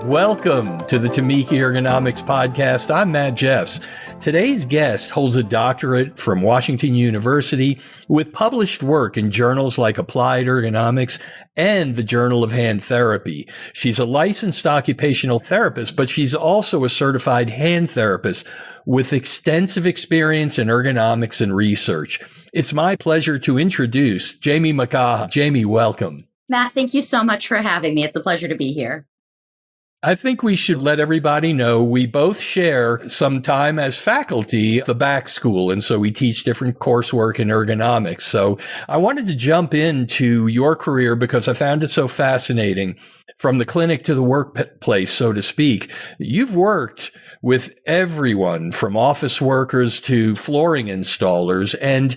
Welcome to the Tamiki Ergonomics podcast. I'm Matt Jeffs. Today's guest holds a doctorate from Washington University with published work in journals like Applied Ergonomics and the Journal of Hand Therapy. She's a licensed occupational therapist, but she's also a certified hand therapist with extensive experience in ergonomics and research. It's my pleasure to introduce Jamie McGaha. Jamie, welcome. Matt, thank you so much for having me. It's a pleasure to be here. I think we should let everybody know we both share some time as faculty at the back school, and so we teach different coursework in ergonomics. So I wanted to jump into your career because I found it so fascinating. From the clinic to the workplace, so to speak, you've worked with everyone from office workers to flooring installers. And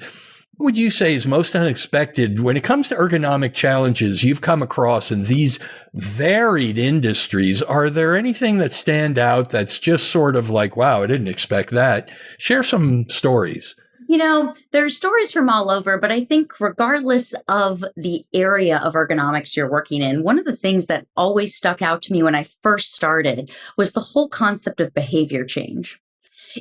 what would you say is most unexpected when it comes to ergonomic challenges you've come across in these varied industries? Are there anything that stand out that's just sort of like, wow, I didn't expect that? Share some stories. You know, there are stories from all over, but I think regardless of the area of ergonomics you're working in, one of the things that always stuck out to me when I first started was the whole concept of behavior change.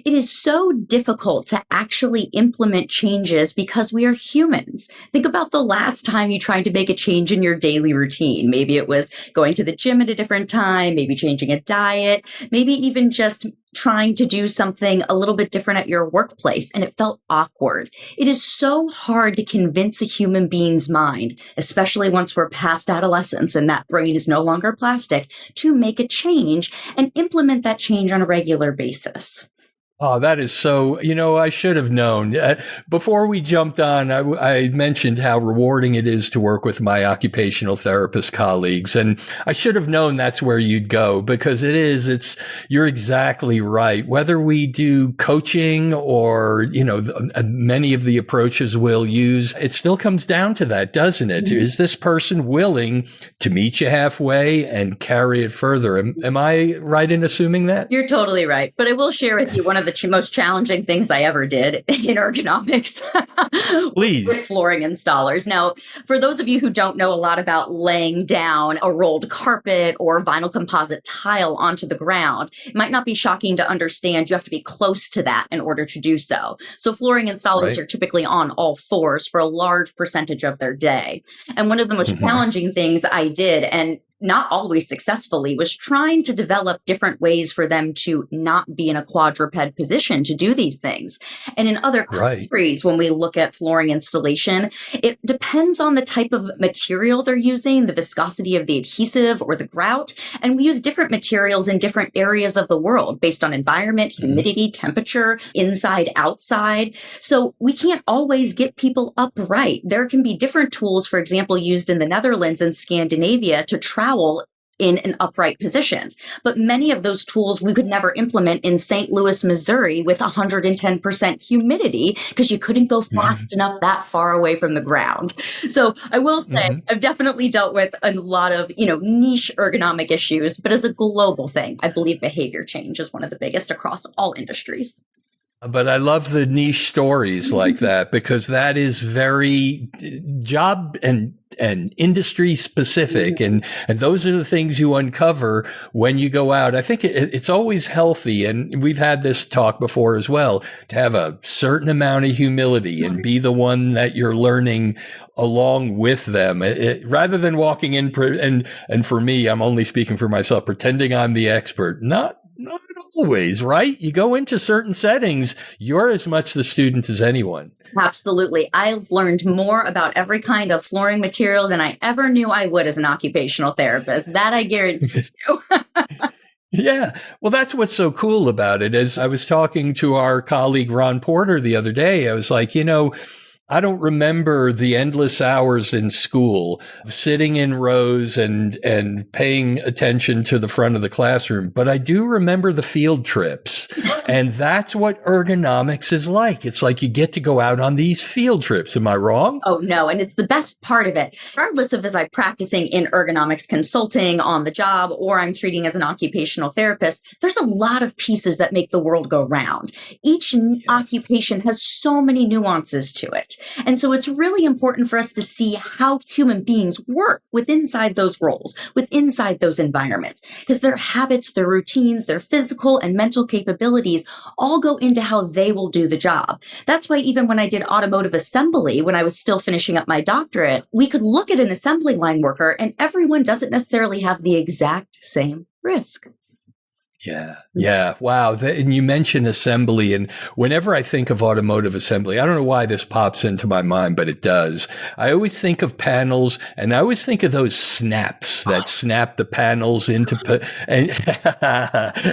It is so difficult to actually implement changes because we are humans. Think about the last time you tried to make a change in your daily routine. Maybe it was going to the gym at a different time, maybe changing a diet, maybe even just trying to do something a little bit different at your workplace, and it felt awkward. It is so hard to convince a human being's mind, especially once we're past adolescence and that brain is no longer plastic, to make a change and implement that change on a regular basis. Oh, that is so, I should have known. Before we jumped on, I mentioned how rewarding it is to work with my occupational therapist colleagues. And I should have known that's where you'd go because you're exactly right. Whether we do coaching or, many of the approaches we'll use, it still comes down to that, doesn't it? Mm-hmm. Is this person willing to meet you halfway and carry it further? Am I right in assuming that? You're totally right. But I will share with you one of the most challenging things I ever did in ergonomics. Please. With flooring installers. Now, for those of you who don't know a lot about laying down a rolled carpet or vinyl composite tile onto the ground, it might not be shocking to understand you have to be close to that in order to do so. So flooring installers are typically on all fours for a large percentage of their day. And one of the most challenging things I did, and not always successfully, was trying to develop different ways for them to not be in a quadruped position to do these things. And in other countries, when we look at flooring installation, it depends on the type of material they're using, the viscosity of the adhesive or the grout. And we use different materials in different areas of the world based on environment, humidity, temperature, inside, outside. So we can't always get people upright. There can be different tools, for example, used in the Netherlands and Scandinavia to trowel in an upright position. But many of those tools we could never implement in St. Louis, Missouri with 110% humidity because you couldn't go fast enough that far away from the ground. So I will say I've definitely dealt with a lot of, niche ergonomic issues, but as a global thing, I believe behavior change is one of the biggest across all industries. But I love the niche stories like that because that is very job and industry specific. And those are the things you uncover when you go out. I think it's always healthy. And we've had this talk before as well, to have a certain amount of humility and be the one that you're learning along with them, rather than walking in. And for me, I'm only speaking for myself, pretending I'm the expert. Not always, right? You go into certain settings, you're as much the student as anyone. Absolutely. I've learned more about every kind of flooring material than I ever knew I would as an occupational therapist. That I guarantee you. Yeah. Well, that's what's so cool about it. As I was talking to our colleague Ron Porter the other day, I was like, I don't remember the endless hours in school sitting in rows and paying attention to the front of the classroom, but I do remember the field trips And that's what ergonomics is like. It's like you get to go out on these field trips. Am I wrong? Oh, no. And it's the best part of it. Regardless of, is I practicing in ergonomics consulting on the job or I'm treating as an occupational therapist, there's a lot of pieces that make the world go round. Each occupation has so many nuances to it. And so it's really important for us to see how human beings work within inside those roles, within inside those environments, because their habits, their routines, their physical and mental capabilities all go into how they will do the job. That's why even when I did automotive assembly, when I was still finishing up my doctorate, we could look at an assembly line worker and everyone doesn't necessarily have the exact same risk. Yeah. Yeah. Wow. And you mentioned assembly. And whenever I think of automotive assembly, I don't know why this pops into my mind, but it does. I always think of panels and I always think of those snaps that snap the panels into,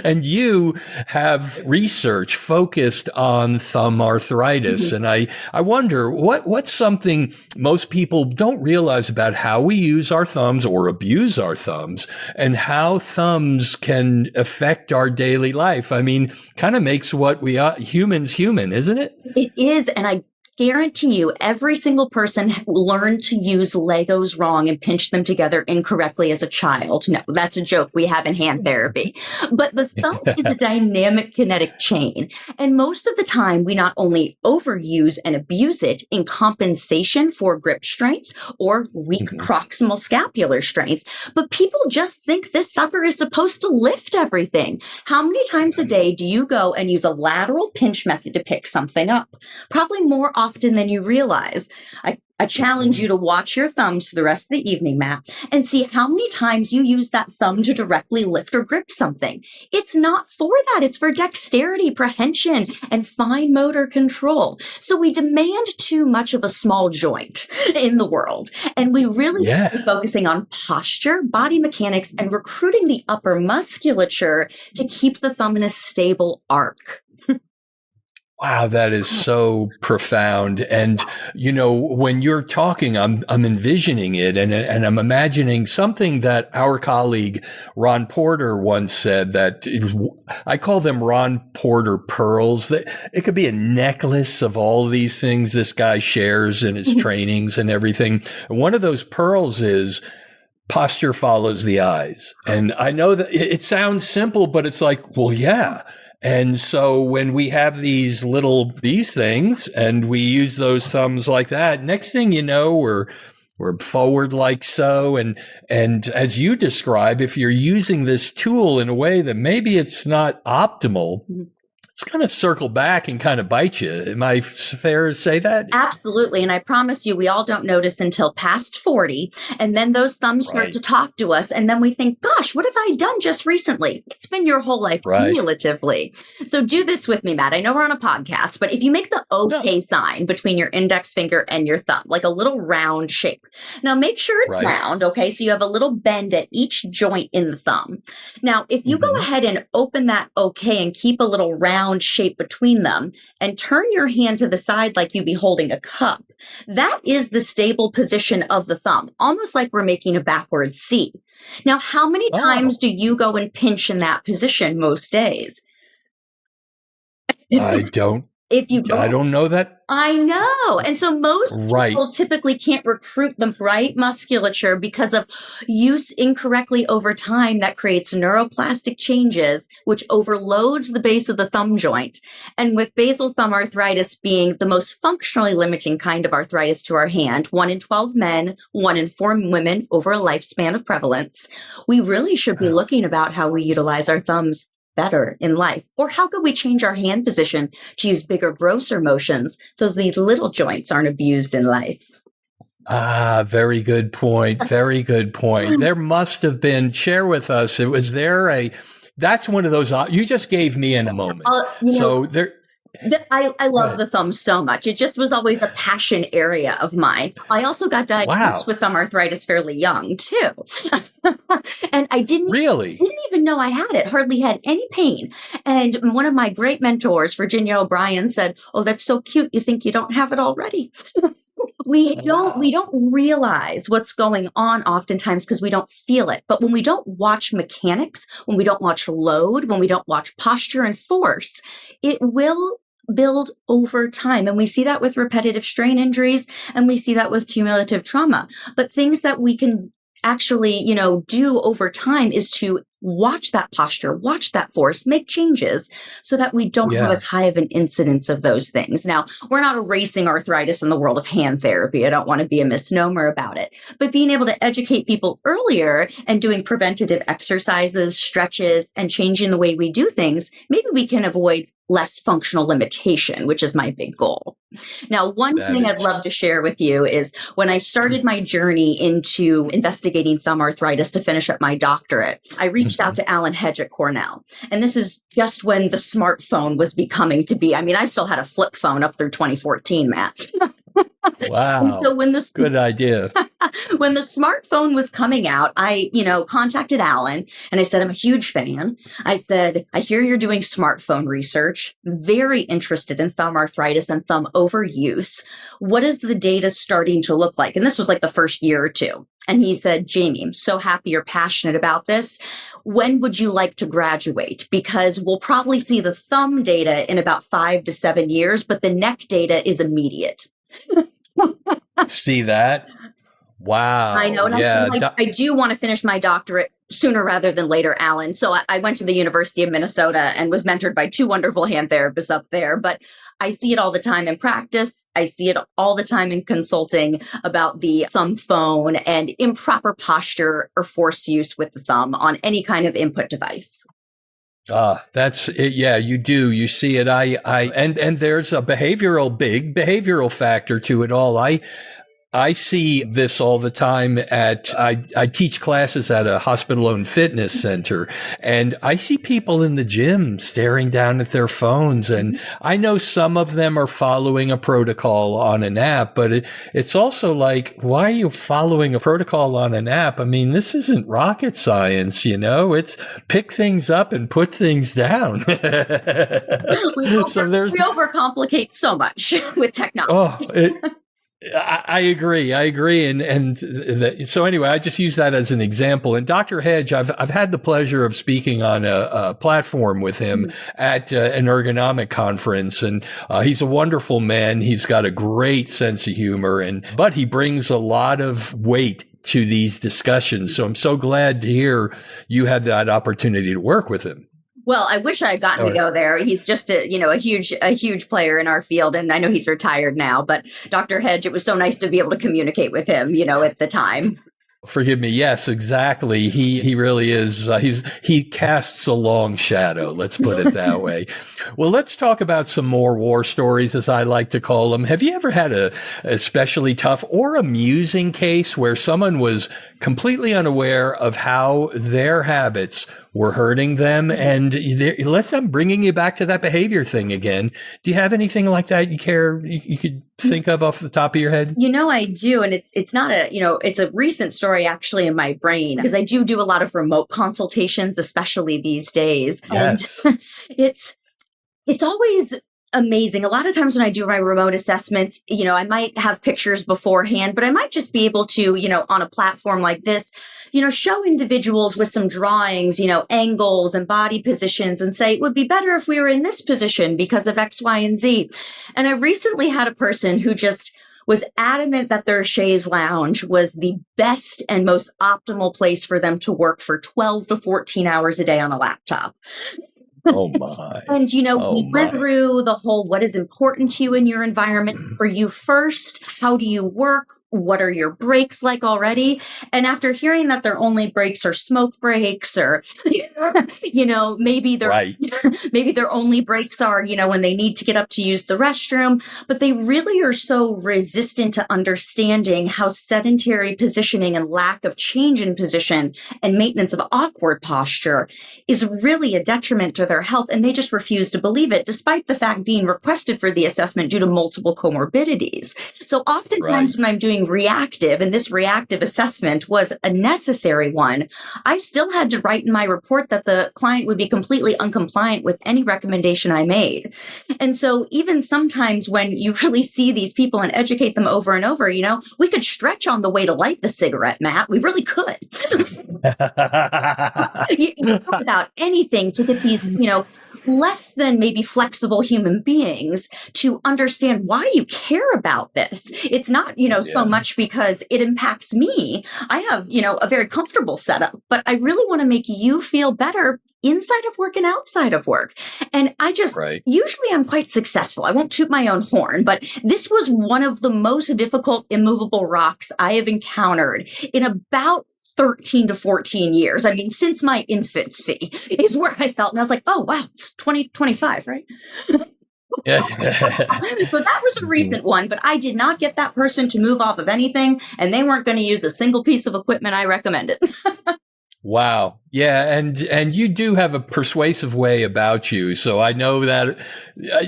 and you have research focused on thumb arthritis. And I wonder what's something most people don't realize about how we use our thumbs or abuse our thumbs and how thumbs can affect our daily life. I mean, kind of makes what we are humans human, isn't it? It is. And I guarantee you, every single person learned to use Legos wrong and pinch them together incorrectly as a child. No, that's a joke we have in hand therapy. But the thumb is a dynamic kinetic chain. And most of the time, we not only overuse and abuse it in compensation for grip strength or weak proximal scapular strength, but people just think this sucker is supposed to lift everything. How many times a day do you go and use a lateral pinch method to pick something up? Probably more often than you realize. I challenge you to watch your thumbs for the rest of the evening, Matt, and see how many times you use that thumb to directly lift or grip something. It's not for that. It's for dexterity, prehension, and fine motor control. So we demand too much of a small joint in the world. And we really should be focusing on posture, body mechanics, and recruiting the upper musculature to keep the thumb in a stable arc. Wow, that is so profound. And, you know, when you're talking, I'm envisioning it and I'm imagining something that our colleague Ron Porter once said that I call them Ron Porter pearls. That it could be a necklace of all of these things this guy shares in his trainings and everything. And one of those pearls is posture follows the eyes. And I know that it sounds simple, but it's like, well, yeah. And so when we have these things and we use those thumbs like that, next thing you know, we're forward like so. And as you describe, if you're using this tool in a way that maybe it's not optimal, it's going to circle back and kind of bite you. Am I fair to say that? Absolutely. And I promise you, we all don't notice until past 40. And then those thumbs start to talk to us. And then we think, gosh, what have I done just recently? It's been your whole life cumulatively. So do this with me, Matt. I know we're on a podcast, but if you make the OK sign between your index finger and your thumb, like a little round shape. Now make sure it's round. Okay. So you have a little bend at each joint in the thumb. Now, if you go ahead and open that OK and keep a little round shape between them and turn your hand to the side like you'd be holding a cup, that is the stable position of the thumb, almost like we're making a backward C. Now, how many times do you go and pinch in that position most days? I don't know that. I know. And so most people typically can't recruit the right musculature because of use incorrectly over time. That creates neuroplastic changes, which overloads the base of the thumb joint. And with basal thumb arthritis being the most functionally limiting kind of arthritis to our hand, 1 in 12 men, 1 in 4 women over a lifespan of prevalence, we really should be looking about how we utilize our thumbs better in life. Or how could we change our hand position to use bigger, grosser motions so these little joints aren't abused in life? Ah, very good point. Very good point. There must have been, share with us, that's one of those, you just gave me in a moment. I love the thumb so much. It just was always a passion area of mine. I also got diagnosed with thumb arthritis fairly young too. And I didn't even know I had it, hardly had any pain. And one of my great mentors, Virginia O'Brien, said, "Oh, that's so cute. You think you don't have it already?" We don't realize what's going on oftentimes because we don't feel it. But when we don't watch mechanics, when we don't watch load, when we don't watch posture and force, it will build over time. And we see that with repetitive strain injuries, and we see that with cumulative trauma. But things that we can actually, do over time is to watch that posture, watch that force, make changes so that we don't have as high of an incidence of those things. Now, we're not erasing arthritis in the world of hand therapy. I don't want to be a misnomer about it, but being able to educate people earlier and doing preventative exercises, stretches, and changing the way we do things, maybe we can avoid less functional limitation, which is my big goal. Now, one thing I'd love to share with you is when I started my journey into investigating thumb arthritis to finish up my doctorate, I reached out to Alan Hedge at Cornell. And this is just when the smartphone was becoming to be. I mean, I still had a flip phone up through 2014, Matt. Wow. And so good idea. When the smartphone was coming out, I, contacted Alan and I said, I'm a huge fan. I said, I hear you're doing smartphone research, very interested in thumb arthritis and thumb overuse. What is the data starting to look like? And this was like the first year or two. And he said, Jamie, I'm so happy you're passionate about this. When would you like to graduate? Because we'll probably see the thumb data in about 5 to 7 years, but the neck data is immediate. See that? Wow. I know. And I do want to finish my doctorate sooner rather than later, Alan. So I went to the University of Minnesota and was mentored by 2 wonderful hand therapists up there. But I see it all the time in practice. I see it all the time in consulting about the thumb phone and improper posture or force use with the thumb on any kind of input device. That's it. Yeah, you do. You see it. And there's a big behavioral factor to it all. I see this all the time I teach classes at a hospital-owned fitness center, and I see people in the gym staring down at their phones. And I know some of them are following a protocol on an app, but it's also like, why are you following a protocol on an app? I mean, this isn't rocket science, it's pick things up and put things down. We overcomplicate so much with technology. I agree. So anyway, I just use that as an example. And Dr. Hedge, I've had the pleasure of speaking on a platform with him at an ergonomic conference, and he's a wonderful man. He's got a great sense of humor, but he brings a lot of weight to these discussions. So I'm so glad to hear you had that opportunity to work with him. Well, I wish I had gotten to go there. He's just a huge player in our field, and I know he's retired now. But Dr. Hedge, it was so nice to be able to communicate with him, at the time. Forgive me. Yes, exactly. He really is. He casts a long shadow. Let's put it that way. Well, let's talk about some more war stories, as I like to call them. Have you ever had a especially tough or amusing case where someone was completely unaware of how their habits were hurting them? And I'm bringing you back to that behavior thing again. Do you have anything like that you could think of off the top of your head? I do. And it's not it's a recent story actually in my brain, because I do a lot of remote consultations, especially these days. Yes. And it's always amazing. A lot of times when I do my remote assessments, I might have pictures beforehand, but I might just be able to, on a platform like this, show individuals with some drawings, angles and body positions, and say, it would be better if we were in this position because of X, Y, and Z. And I recently had a person who just was adamant that their chaise lounge was the best and most optimal place for them to work for 12 to 14 hours a day on a laptop. Oh my. And, we went through the whole, what is important to you in your environment for you first? How do you work? What are your breaks like already? And after hearing that their only breaks are smoke breaks, or, maybe maybe their only breaks are, when they need to get up to use the restroom, but they really are so resistant to understanding how sedentary positioning and lack of change in position and maintenance of awkward posture is really a detriment to their health. And they just refuse to believe it, despite the fact being requested for the assessment due to multiple comorbidities. So oftentimes when I'm doing being reactive, and this reactive assessment was a necessary one, I still had to write in my report that the client would be completely uncompliant with any recommendation I made. And so even sometimes when you really see these people and educate them over and over, we could stretch on the way to light the cigarette, Matt. We really could. You talk about anything to get these, less than maybe flexible human beings to understand why you care about this. It's not, so much because it impacts me. I have, a very comfortable setup, but I really want to make you feel better inside of work and outside of work. And I just, usually I'm quite successful. I won't toot my own horn, but this was one of the most difficult immovable rocks I have encountered in about 13 to 14 years. I mean, since my infancy is where I felt. And I was like, oh, wow, it's 2025, right? Yeah. So that was a recent one, but I did not get that person to move off of anything, and they weren't going to use a single piece of equipment I recommended. Wow. Yeah. And you do have a persuasive way about you. So I know that.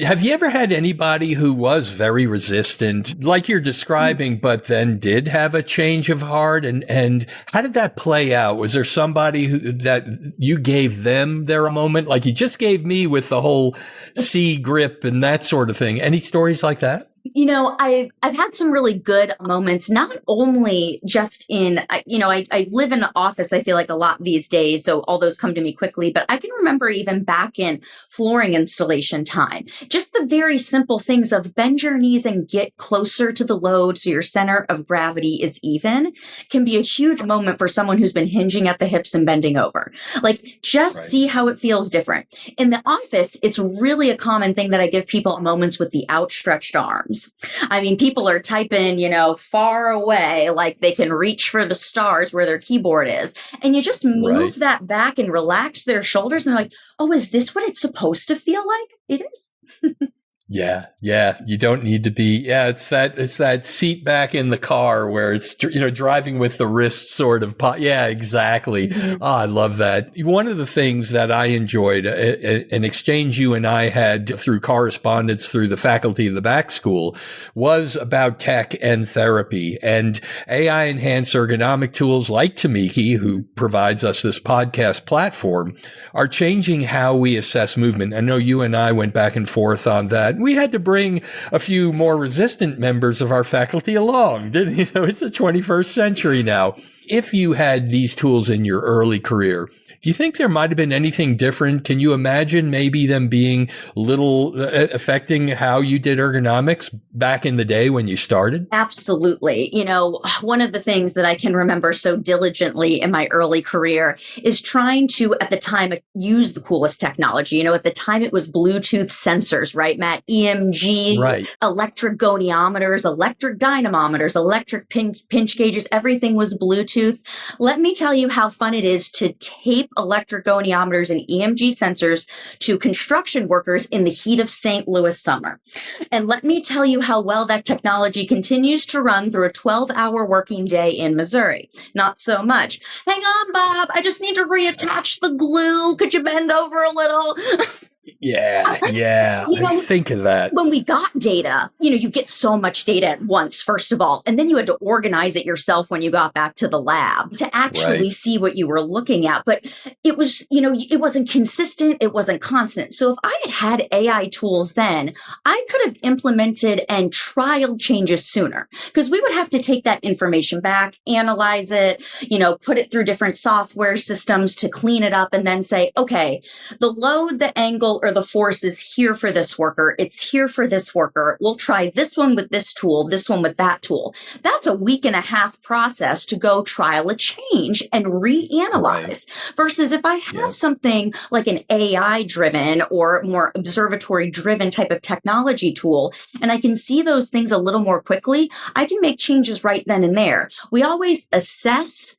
Have you ever had anybody who was very resistant, like you're describing, but then did have a change of heart? And how did that play out? Was there somebody that you gave them their moment? Like you just gave me with the whole C grip and that sort of thing. Any stories like that? I've had some really good moments, not only just in, I live in the office, I feel like a lot these days, so all those come to me quickly, but I can remember even back in flooring installation time, just the very simple things of bend your knees and get closer to the load so your center of gravity is even can be a huge moment for someone who's been hinging at the hips and bending over. Like, just see how it feels different. In the office, it's really a common thing that I give people moments with the outstretched arms. I mean, people are typing, far away, like they can reach for the stars where their keyboard is. And you just move that back and relax their shoulders. And they're like, oh, is this what it's supposed to feel like? It is. Yeah. Yeah. You don't need to be. Yeah. It's that seat back in the car where it's, driving with the wrist sort of. Yeah, exactly. Mm-hmm. Oh, I love that. One of the things that I enjoyed, an exchange you and I had through correspondence through the faculty of the back school, was about tech and therapy and AI enhanced ergonomic tools like Tamiki, who provides us this podcast platform, are changing how we assess movement. I know you and I went back and forth on that. We had to bring a few more resistant members of our faculty along. It's the 21st century now. If you had these tools in your early career, do you think there might have been anything different? Can you imagine maybe them being affecting how you did ergonomics back in the day when you started? Absolutely. One of the things that I can remember so diligently in my early career is trying to, at the time, use the coolest technology. At the time it was Bluetooth sensors, right, Matt? EMG, electric goniometers, electric dynamometers, electric pinch gauges, everything was Bluetooth. Let me tell you how fun it is to tape electric goniometers and EMG sensors to construction workers in the heat of St. Louis summer. And let me tell you how well that technology continues to run through a 12-hour working day in Missouri. Not so much. Hang on, Bob. I just need to reattach the glue. Could you bend over a little? Yeah. I think of that. When we got data, you get so much data at once, first of all, and then you had to organize it yourself when you got back to the lab to actually see what you were looking at. But it was, it wasn't consistent. It wasn't constant. So if I had AI tools then, I could have implemented and trialed changes sooner because we would have to take that information back, analyze it, put it through different software systems to clean it up and then say, okay, the load, the angle, or the force is here for this worker. It's here for this worker. We'll try this one with this tool, this one with that tool. That's a week and a half process to go trial a change and reanalyze. Versus if I have something like an AI driven or more observatory driven type of technology tool, and I can see those things a little more quickly, I can make changes right then and there. We always assess,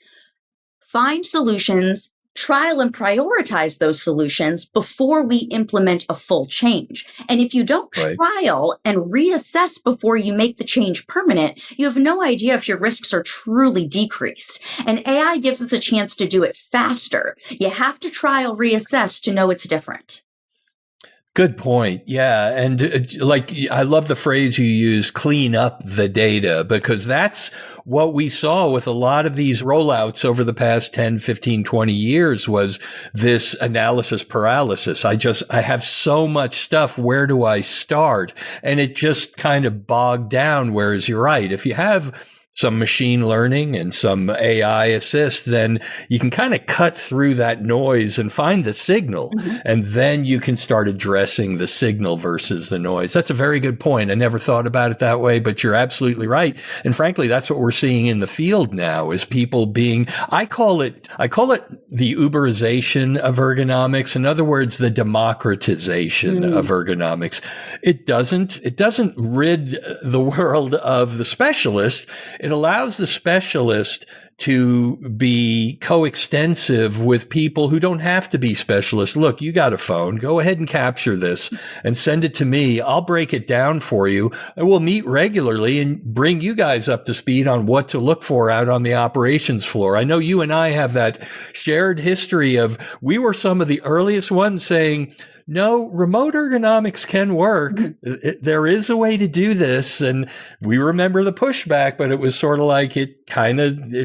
find solutions, trial and prioritize those solutions before we implement a full change. And if you don't trial and reassess before you make the change permanent, you have no idea if your risks are truly decreased. And AI gives us a chance to do it faster. You have to trial, reassess to know it's different. Good point. Yeah. And I love the phrase you use, clean up the data, because that's what we saw with a lot of these rollouts over the past 10, 15, 20 years was this analysis paralysis. I have so much stuff. Where do I start? And it just kind of bogged down. Whereas you're right. If you have some machine learning and some AI assist, then you can kind of cut through that noise and find the signal. Mm-hmm. And then you can start addressing the signal versus the noise. That's a very good point. I never thought about it that way, but you're absolutely right. And frankly, that's what we're seeing in the field now is people being, I call it the Uberization of ergonomics. In other words, the democratization of ergonomics. It doesn't rid the world of the specialist. It allows the specialist to be coextensive with people who don't have to be specialists. Look, you got a phone. Go ahead and capture this and send it to me. I'll break it down for you. And we'll meet regularly and bring you guys up to speed on what to look for out on the operations floor. I know you and I have that shared history of we were some of the earliest ones saying, no, remote ergonomics can work. There is a way to do this. And we remember the pushback, but it was sort of like it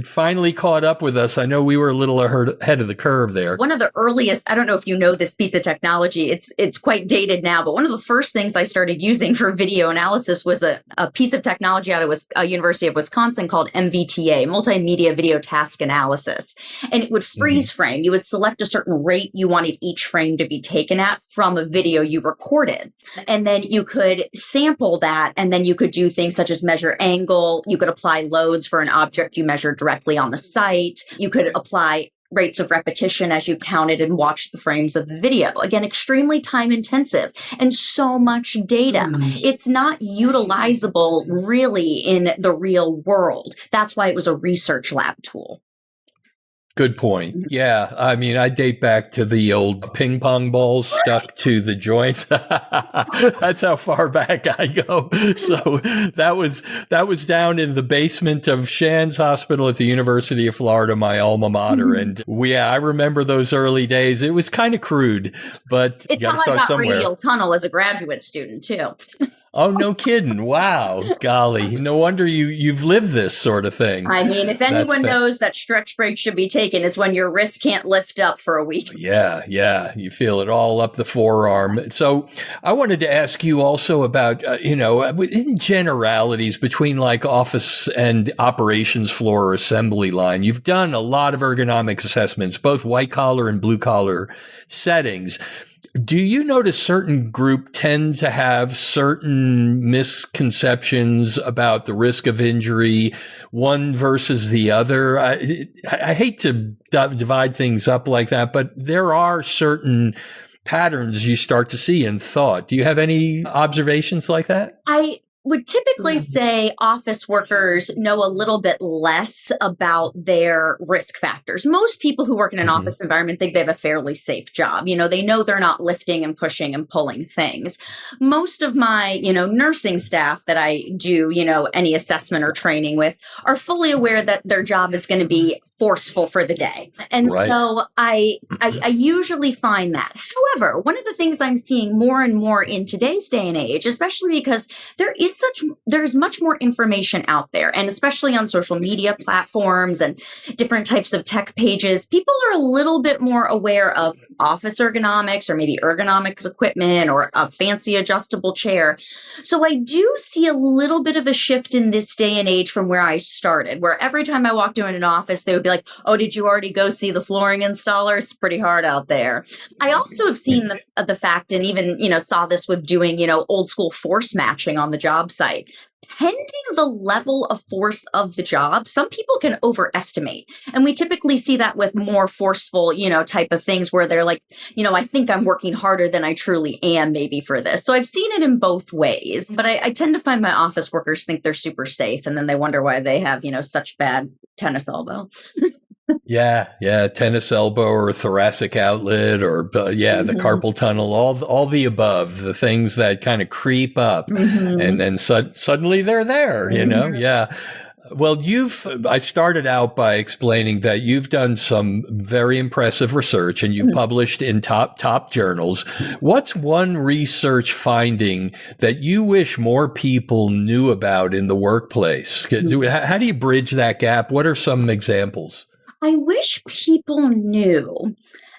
finally caught up with us. I know we were a little ahead of the curve there. One of the earliest, I don't know if you know this piece of technology, it's quite dated now, but one of the first things I started using for video analysis was a piece of technology out of University of Wisconsin called MVTA, Multimedia Video Task Analysis. And it would freeze frame. You would select a certain rate you wanted each frame to be taken at from a video you recorded. And then you could sample that, and then you could do things such as measure angle. You could apply loads for an object you measured directly on the site. You could apply rates of repetition as you counted and watched the frames of the video. Again, extremely time intensive and so much data. It's not utilizable really in the real world. That's why it was a research lab tool. Good point. Yeah. I mean, I date back to the old ping pong balls stuck to the joints. That's how far back I go. So that was down in the basement of Shands Hospital at the University of Florida, my alma mater. And I remember those early days. It was kind of crude, but you got to start somewhere. It's how I got radial tunnel as a graduate student too. Oh, no kidding. Wow. Golly. No wonder you've lived this sort of thing. I mean, if anyone knows that stretch breaks should be taken, it's when your wrist can't lift up for a week. Yeah. You feel it all up the forearm. So I wanted to ask you also about, in generalities between like office and operations floor or assembly line, you've done a lot of ergonomic assessments, both white collar and blue collar settings. Do you notice certain group tend to have certain misconceptions about the risk of injury, one versus the other? I hate to divide things up like that, but there are certain patterns you start to see in thought. Do you have any observations like that? I would typically say office workers know a little bit less about their risk factors. Most people who work in an office environment think they have a fairly safe job. They know they're not lifting and pushing and pulling things. Most of my, nursing staff that I do, any assessment or training with are fully aware that their job is going to be forceful for the day. And so I usually find that. However, one of the things I'm seeing more and more in today's day and age, especially because there's much more information out there, and especially on social media platforms and different types of tech pages, people are a little bit more aware of office ergonomics or maybe ergonomics equipment or a fancy adjustable chair. So I do see a little bit of a shift in this day and age from where I started, where every time I walked into an office, they would be like, oh, did you already go see the flooring installer? It's pretty hard out there. I also have seen the fact, and even, saw this with doing, old school force matching on the job site. Pending the level of force of the job, some people can overestimate. And we typically see that with more forceful, type of things where they're like, I think I'm working harder than I truly am maybe for this. So I've seen it in both ways, but I tend to find my office workers think they're super safe. And then they wonder why they have, such bad tennis elbow. Yeah, tennis elbow or thoracic outlet or the carpal tunnel, all the above, the things that kind of creep up and then suddenly they're there, Yeah. Well, I started out by explaining that you've done some very impressive research and you've published in top journals. What's one research finding that you wish more people knew about in the workplace? How do you bridge that gap? What are some examples? I wish people knew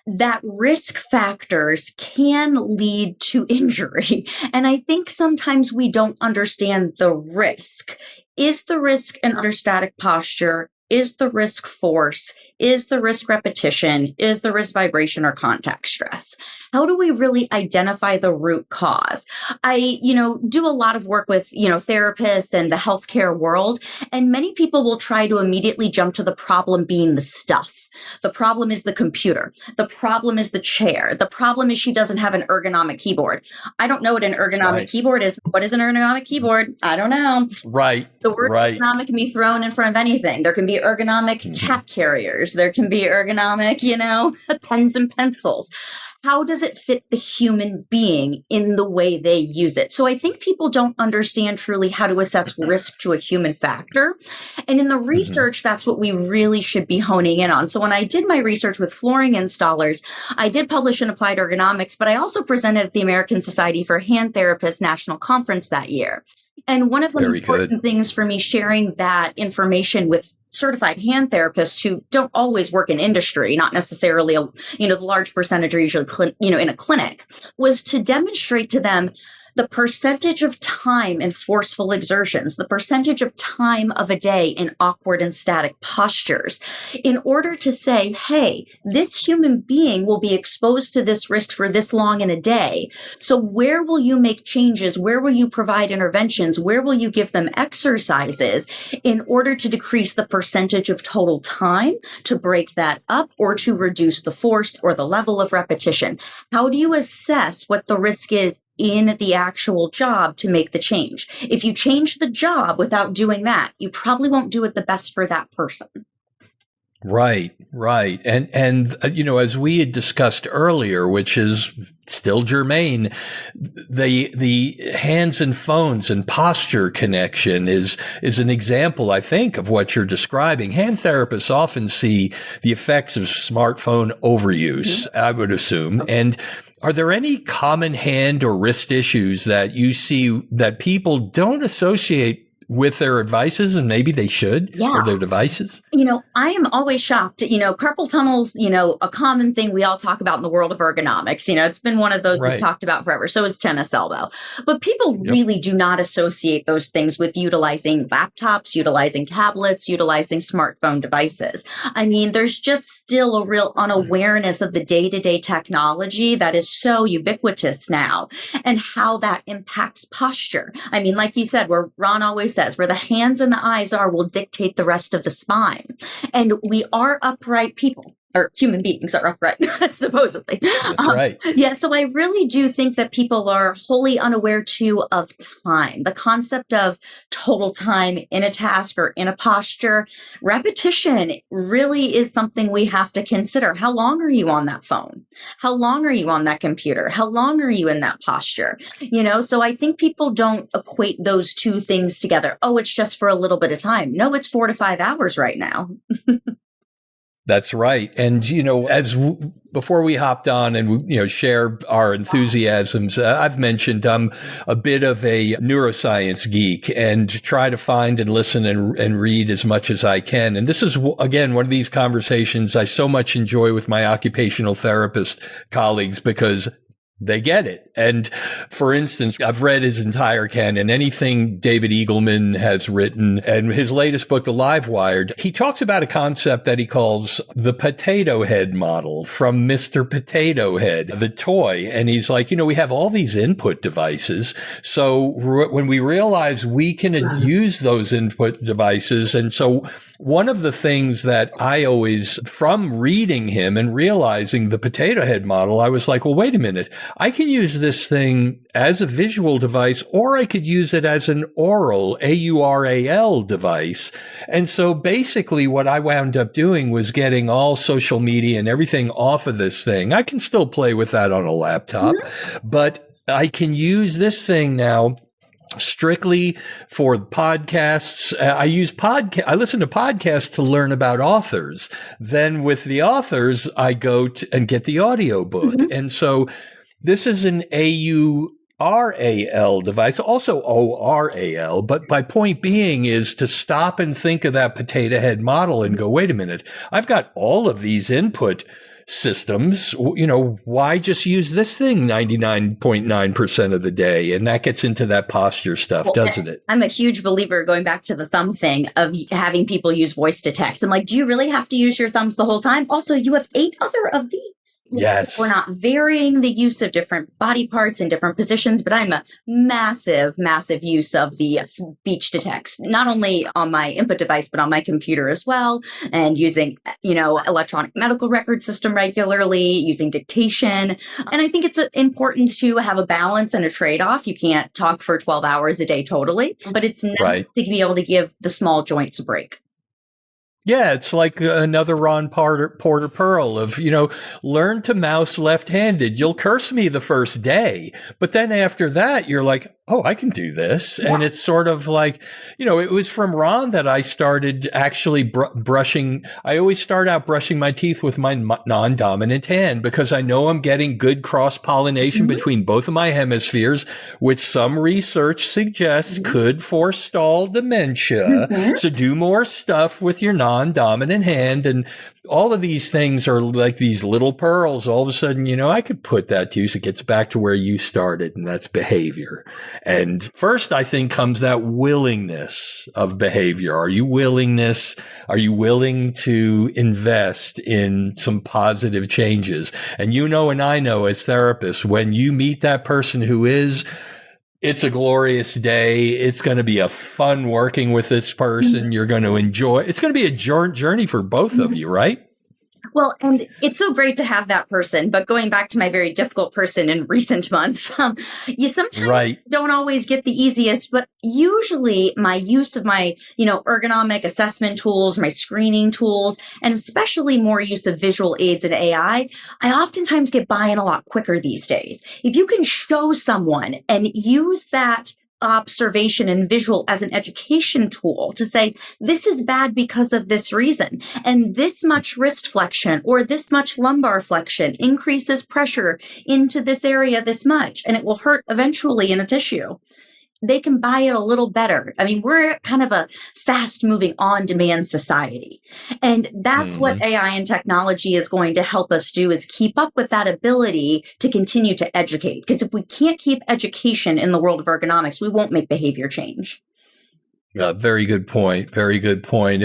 that risk factors can lead to injury. And I think sometimes we don't understand the risk. Is the risk an under static posture? Is the risk force? Is the risk repetition? Is the risk vibration or contact stress? How do we really identify the root cause? I, do a lot of work with, therapists and the healthcare world, and many people will try to immediately jump to the problem being the stuff. The problem is the computer. The problem is the chair. The problem is she doesn't have an ergonomic keyboard. I don't know what an ergonomic keyboard is. What is an ergonomic keyboard? I don't know. Right. The word ergonomic can be thrown in front of anything. There can be ergonomic cat carriers. There can be ergonomic, pens and pencils. How does it fit the human being in the way they use it? So I think people don't understand truly how to assess risk to a human factor. And in the research, that's what we really should be honing in on. So when I did my research with flooring installers, I did publish in Applied Ergonomics, but I also presented at the American Society for Hand Therapists National Conference that year. And one of the important things for me sharing that information with certified hand therapists who don't always work in industry, not necessarily, the large percentage are usually, in a clinic, was to demonstrate to them the percentage of time in forceful exertions, the percentage of time of a day in awkward and static postures, in order to say, hey, this human being will be exposed to this risk for this long in a day. So where will you make changes? Where will you provide interventions? Where will you give them exercises in order to decrease the percentage of total time, to break that up, or to reduce the force or the level of repetition? How do you assess what the risk is in the actual job to make the change? If you change the job without doing that, you probably won't do it the best for that person. Right. And as we had discussed earlier, which is still germane, the hands and phones and posture connection is an example, I think, of what you're describing. Hand therapists often see the effects of smartphone overuse, I would assume. And are there any common hand or wrist issues that you see that people don't associate with their devices, and maybe they should, or their devices? I am always shocked. Carpal tunnel's, a common thing we all talk about in the world of ergonomics. It's been one of those we've talked about forever. So is tennis elbow. But people really do not associate those things with utilizing laptops, utilizing tablets, utilizing smartphone devices. I mean, there's just still a real unawareness of the day-to-day technology that is so ubiquitous now and how that impacts posture. I mean, like you said, where Ron always says, where the hands and the eyes are will dictate the rest of the spine. And we are upright people, or human beings are upright, supposedly. That's right. Yeah, so I really do think that people are wholly unaware, too, of time. The concept of total time in a task or in a posture. Repetition really is something we have to consider. How long are you on that phone? How long are you on that computer? How long are you in that posture? So I think people don't equate those two things together. Oh, it's just for a little bit of time. No, it's 4 to 5 hours right now. That's right. And, before we hopped on and, shared our enthusiasms, I've mentioned I'm a bit of a neuroscience geek and try to find and listen and read as much as I can. And this is, again, one of these conversations I so much enjoy with my occupational therapist colleagues because they get it. And for instance, I've read his entire canon, anything David Eagleman has written, and his latest book, The Live Wired. He talks about a concept that he calls the potato head model from Mr. Potato Head, the toy. And he's like, we have all these input devices. So when we realize we can use those input devices, and so one of the things that I always, from reading him and realizing the potato head model, I was like, well, wait a minute. I can use this thing as a visual device, or I could use it as an aural, AURAL device. And so basically what I wound up doing was getting all social media and everything off of this thing. I can still play with that on a laptop, but I can use this thing now strictly for podcasts. I listen to podcasts to learn about authors. Then with the authors, I go and get the audio book. Mm-hmm. And so this is an AURAL device, also ORAL. But my point being is to stop and think of that potato head model and go, wait a minute, I've got all of these input systems, why just use this thing 99.9% of the day? And that gets into that posture stuff, doesn't it? I'm a huge believer, going back to the thumb thing, of having people use voice to text. I'm like, do you really have to use your thumbs the whole time? Also, you have 8 other of these. Yes. We're not varying the use of different body parts in different positions, but I'm a massive, massive use of the speech to text, not only on my input device, but on my computer as well. And using, electronic medical record system regularly, using dictation. And I think it's important to have a balance and a trade-off. You can't talk for 12 hours a day totally, but it's nice to be able to give the small joints a break. Yeah, it's like another Ron Porter Pearl of, learn to mouse left-handed. You'll curse me the first day, but then after that, you're like, oh, I can do this. Yeah. And it's sort of like, it was from Ron that I started actually brushing. I always start out brushing my teeth with my non-dominant hand because I know I'm getting good cross-pollination between both of my hemispheres, which some research suggests could forestall dementia. So do more stuff with your non-dominant hand. And all of these things are like these little pearls. All of a sudden, I could put that to use. It gets back to where you started, and that's behavior. And first, I think, comes that willingness of behavior. Are you willing to invest in some positive changes? And and I know as therapists, when you meet that person who is, it's a glorious day. It's going to be a fun working with this person. You're going to enjoy. It's going to be a journey for both of you, right? Well, and it's so great to have that person. But going back to my very difficult person in recent months, you sometimes don't always get the easiest. But usually my use of my, ergonomic assessment tools, my screening tools, and especially more use of visual aids and AI, I oftentimes get buy-in a lot quicker these days. If you can show someone and use that observation and visual as an education tool to say, this is bad because of this reason, and this much wrist flexion or this much lumbar flexion increases pressure into this area this much, and it will hurt eventually in a tissue. They can buy it a little better. I mean, we're kind of a fast-moving, on-demand society. And that's what AI and technology is going to help us do, is keep up with that ability to continue to educate. Because if we can't keep education in the world of ergonomics, we won't make behavior change. Very good point. Very good point.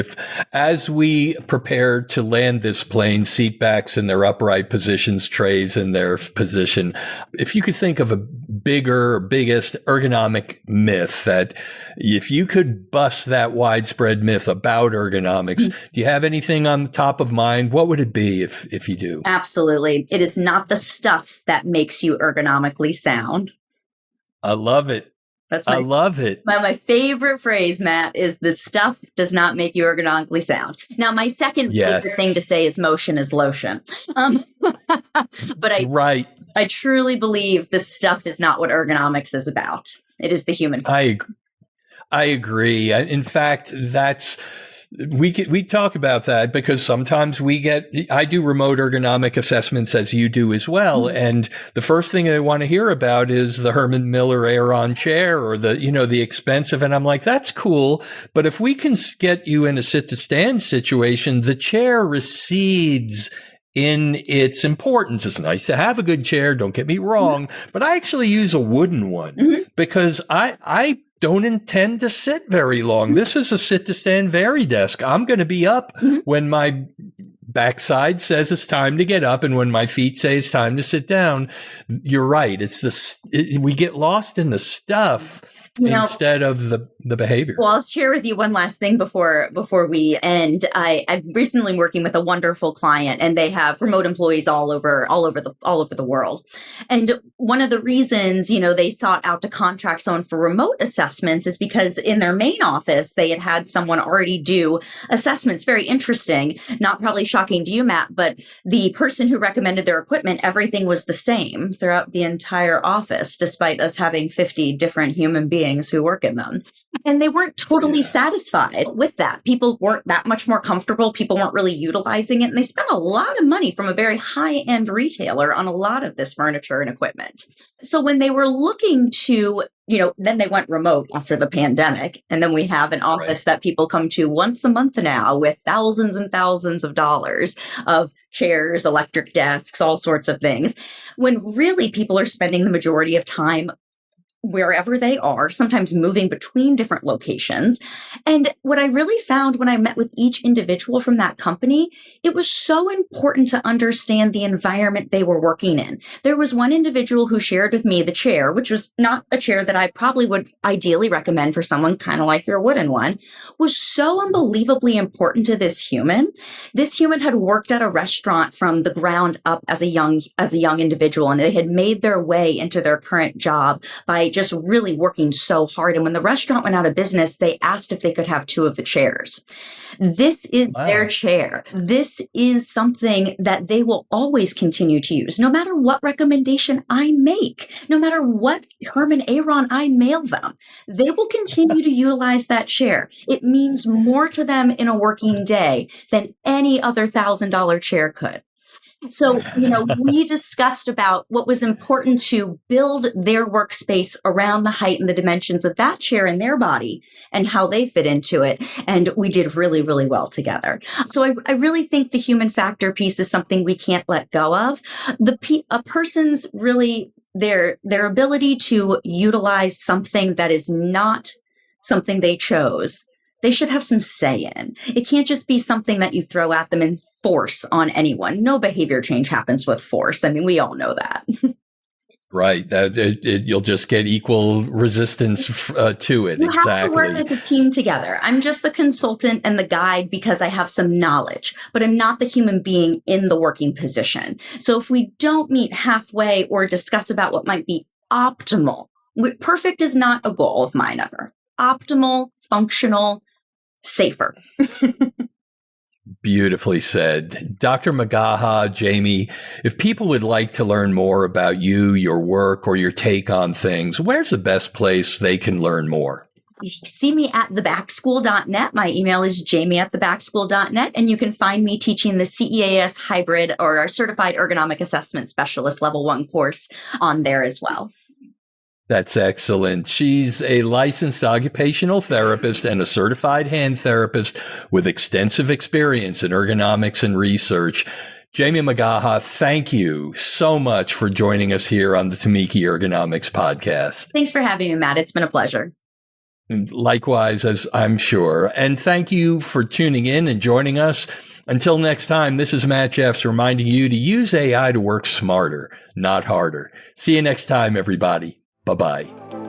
As we prepare to land this plane, seat backs in their upright positions, trays in their position, if you could think of a biggest ergonomic myth that if you could bust that widespread myth about ergonomics, do you have anything on the top of mind? What would it be if you do? Absolutely. It is not the stuff that makes you ergonomically sound. I love it. I love it. My favorite phrase, Matt, is the stuff does not make you ergonomically sound. Now, my second favorite thing to say is motion is lotion. But I truly believe the stuff is not what ergonomics is about. It is the human. I agree. In fact, we talk about that because sometimes I do remote ergonomic assessments as you do as well. And the first thing they want to hear about is the Herman Miller Aeron chair or the expensive. And I'm like, that's cool. But if we can get you in a sit to stand situation, the chair recedes in its importance. It's nice to have a good chair. Don't get me wrong, but I actually use a wooden one because I don't intend to sit very long. This is a sit to stand Varidesk. I'm going to be up when my backside says it's time to get up and when my feet say it's time to sit down. You're right. We get lost in the stuff instead of the behavior. Well, I'll share with you one last thing before we end. I'm recently working with a wonderful client, and they have remote employees all over the world. And one of the reasons, they sought out to contract someone for remote assessments is because in their main office, they had someone already do assessments. Very interesting, not probably shocking to you, Matt, but the person who recommended their equipment, everything was the same throughout the entire office, despite us having 50 different human beings beings who work in them. And they weren't totally satisfied with that. People weren't that much more comfortable. People weren't really utilizing it. And they spent a lot of money from a very high-end retailer on a lot of this furniture and equipment. So when they were looking to, then they went remote after the pandemic. And then we have an office that people come to once a month now with thousands and thousands of dollars of chairs, electric desks, all sorts of things. When really people are spending the majority of time wherever they are, sometimes moving between different locations. And what I really found when I met with each individual from that company, it was so important to understand the environment they were working in. There was one individual who shared with me the chair, which was not a chair that I probably would ideally recommend for someone kind of like your wooden one, was so unbelievably important to this human. This human had worked at a restaurant from the ground up as a young individual, and they had made their way into their current job by just really working so hard. And when the restaurant went out of business, they asked if they could have 2 of the chairs. This is their chair. This is something that they will always continue to use, no matter what recommendation I make, no matter what Herman Aaron I mail them. They will continue to utilize that chair. It means more to them in a working day than any other $1,000 chair could. So, we discussed about what was important to build their workspace around the height and the dimensions of that chair in their body and how they fit into it. And we did really, really well together. So I really think the human factor piece is something we can't let go of. A person's really their ability to utilize something that is not something they chose. They should have some say in. It can't just be something that you throw at them and force on anyone. No behavior change happens with force. I mean, we all know that. Right. You'll just get equal resistance to it. You have to work as a team together. I'm just the consultant and the guide because I have some knowledge, but I'm not the human being in the working position. So if we don't meet halfway or discuss about what might be optimal, perfect is not a goal of mine ever. Optimal, functional, safer. Beautifully said. Dr. McGaha, Jamie, if people would like to learn more about you, your work, or your take on things, where's the best place they can learn more? You can see me at thebackschool.net. My email is jamie@thebackschool.net, and you can find me teaching the CEAS hybrid or our Certified Ergonomic Assessment Specialist Level 1 course on there as well. That's excellent. She's a licensed occupational therapist and a certified hand therapist with extensive experience in ergonomics and research. Jamie McGaha, thank you so much for joining us here on the Tamiki Ergonomics podcast. Thanks for having me, Matt. It's been a pleasure. And likewise, as I'm sure. And thank you for tuning in and joining us. Until next time, this is Matt Jeffs reminding you to use AI to work smarter, not harder. See you next time, everybody. Bye-bye.